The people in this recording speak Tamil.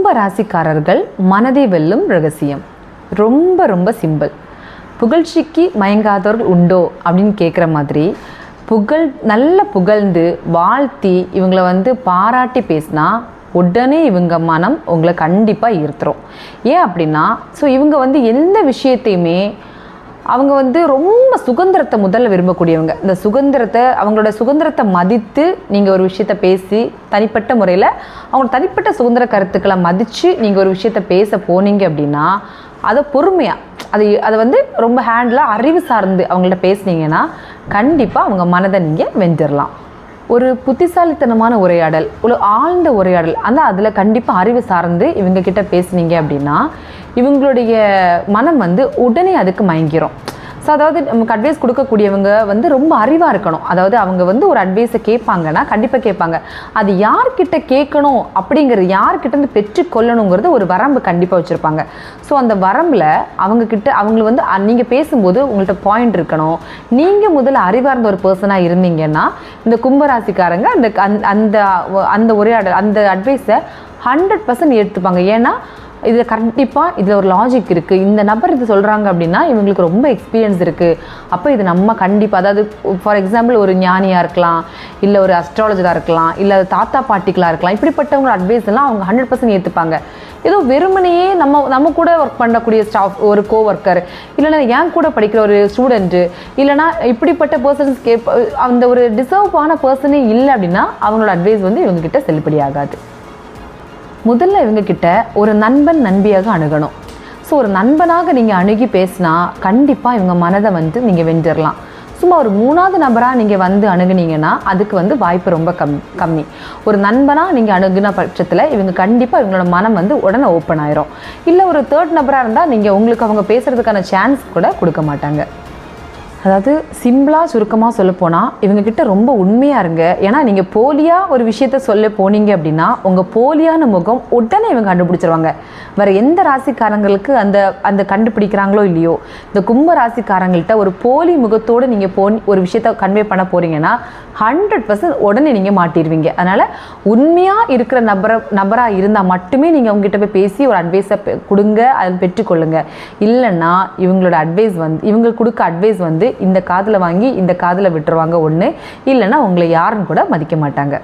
கும்ப ராசிக்காரர்கள் மனதை வெல்லும் ரகசியம் ரொம்ப ரொம்ப சிம்பிள். புகழ்ச்சிக்கு மயங்காதவர்கள் உண்டோ அப்படின்னு கேட்குற மாதிரி நல்ல புகழ்ந்து வாழ்த்தி இவங்களை பாராட்டி பேசினா உடனே இவங்க மனம் உங்களை கண்டிப்பாக ஈர்த்துரும். ஏன் அப்படின்னா இவங்க எந்த விஷயத்தையுமே அவங்க ரொம்ப சுதந்திரத்தை முதல்ல விரும்பக்கூடியவங்க. இந்த அவங்களோட சுதந்திரத்தை மதித்து நீங்கள் ஒரு விஷயத்த பேசி தனிப்பட்ட முறையில் அவங்க தனிப்பட்ட சுதந்திர கருத்துக்களை மதித்து நீங்கள் ஒரு விஷயத்த பேச போனீங்க அப்படின்னா அதை பொறுமையாக அதை ரொம்ப ஹேண்டில் அறிவு சார்ந்து அவங்கள்ட்ட பேசுனீங்கன்னா கண்டிப்பாக அவங்க மனதை நீங்கள் வெஞ்சிடலாம். ஒரு புத்திசாலித்தனமான உரையாடல், ஒரு ஆழ்ந்த உரையாடல் அதில் கண்டிப்பாக அறிவு சார்ந்து இவங்கக்கிட்ட பேசுனீங்க அப்படின்னா இவங்களுடைய மனம் உடனே அதுக்கு மயங்கிரும். அதாவது நமக்கு அட்வைஸ் கொடுக்கக்கூடியவங்க ரொம்ப அறிவாக இருக்கணும். அதாவது அவங்க ஒரு அட்வைஸை கேட்பாங்கன்னா கண்டிப்பாக கேட்பாங்க. அது யார்கிட்ட கேட்கணும் அப்படிங்கிறது, யார்கிட்டேருந்து பெற்றுக்கொள்ளணுங்கிறது ஒரு வரம்பு கண்டிப்பாக வச்சுருப்பாங்க. அந்த வரம்பில் அவங்களை நீங்கள் பேசும்போது உங்கள்கிட்ட பாயிண்ட் இருக்கணும். நீங்கள் முதல்ல அறிவார்ந்த ஒரு பர்சனாக இருந்தீங்கன்னா இந்த கும்பராசிக்காரங்க அந்த உரையாடல் அந்த அட்வைஸை 100% எடுத்துப்பாங்க. ஏன்னா இதில் கண்டிப்பாக இதில் ஒரு லாஜிக் இருக்குது. இந்த நபர் இது சொல்கிறாங்க அப்படின்னா இவங்களுக்கு ரொம்ப எக்ஸ்பீரியன்ஸ் இருக்குது. அப்போ இது நம்ம கண்டிப்பாக, அதாவது ஃபார் எக்ஸாம்பிள் ஒரு ஞானியாக இருக்கலாம், இல்லை ஒரு அஸ்ட்ராலஜராக இருக்கலாம், இல்லை தாத்தா பாட்டிகளாக இருக்கலாம். இப்படிப்பட்டவங்களோட அட்வைஸ் எல்லாம் அவங்க 100% ஏற்றுப்பாங்க. ஏதோ வெறுமனையே நம்ம கூட ஒர்க் பண்ணக்கூடிய ஸ்டாஃப், ஒரு கோவொர்க்கர், இல்லைனா என் கூட படிக்கிற ஒரு ஸ்டூடெண்ட்டு, இல்லைனா இப்படிப்பட்ட பர்சன்ஸ் அந்த ஒரு டிசர்வ் ஆன பர்சனே இல்லை அப்படின்னா அவங்களோட அட்வைஸ் இவங்ககிட்ட செல்லுபடி ஆகாது. முதல்ல இவங்கக்கிட்ட ஒரு நண்பன் நண்பியாக அணுகணும். ஒரு நண்பனாக நீங்கள் அணுகி பேசினா கண்டிப்பாக இவங்க மனதை நீங்கள் வெஞ்சிடலாம். சும்மா ஒரு 3வது நபராக நீங்கள் அணுகுனீங்கன்னா அதுக்கு வாய்ப்பு ரொம்ப கம்மி. ஒரு நண்பனாக நீங்கள் அணுகுன பட்சத்தில் இவங்க கண்டிப்பாக இவங்களோட மனம் உடனே ஓப்பன் ஆயிரும். இல்லை ஒரு 3rd நபராக இருந்தால் உங்களுக்கு அவங்க பேசுகிறதுக்கான சான்ஸ் கூட கொடுக்க மாட்டாங்க. அதாவது சிம்பிளாக சுருக்கமாக சொல்லப்போனால் இவங்கக்கிட்ட ரொம்ப உண்மையாக இருங்க. ஏன்னா நீங்கள் போலியாக ஒரு விஷயத்த சொல்ல போனீங்க அப்படின்னா உங்கள் போலியான முகம் உடனே இவங்க கண்டுபிடிச்சிருவாங்க. வேறு எந்த ராசிக்காரங்களுக்கு அந்த கண்டுபிடிக்கிறாங்களோ இல்லையோ, இந்த கும்ப ராசிக்காரங்கள்ட்ட ஒரு போலி முகத்தோடு நீங்கள் ஒரு விஷயத்த கன்வே பண்ண போகிறீங்கன்னா 100% உடனே நீங்கள் மாட்டிடுவீங்க. அதனால் உண்மையாக இருக்கிற நபராக இருந்தால் மட்டுமே நீங்கள் அவங்ககிட்ட போய் பேசி ஒரு அட்வைஸை கொடுங்க, அதை பெற்றுக்கொள்ளுங்க. இல்லைன்னா இவங்களோட அட்வைஸ் இவங்க கொடுக்க அட்வைஸ் இந்த காதில் வாங்கி இந்த காதில் விட்டுருவாங்க ஒன்று, இல்லைன்னா உங்களை யாருன்னு கூட மதிக்க மாட்டாங்க.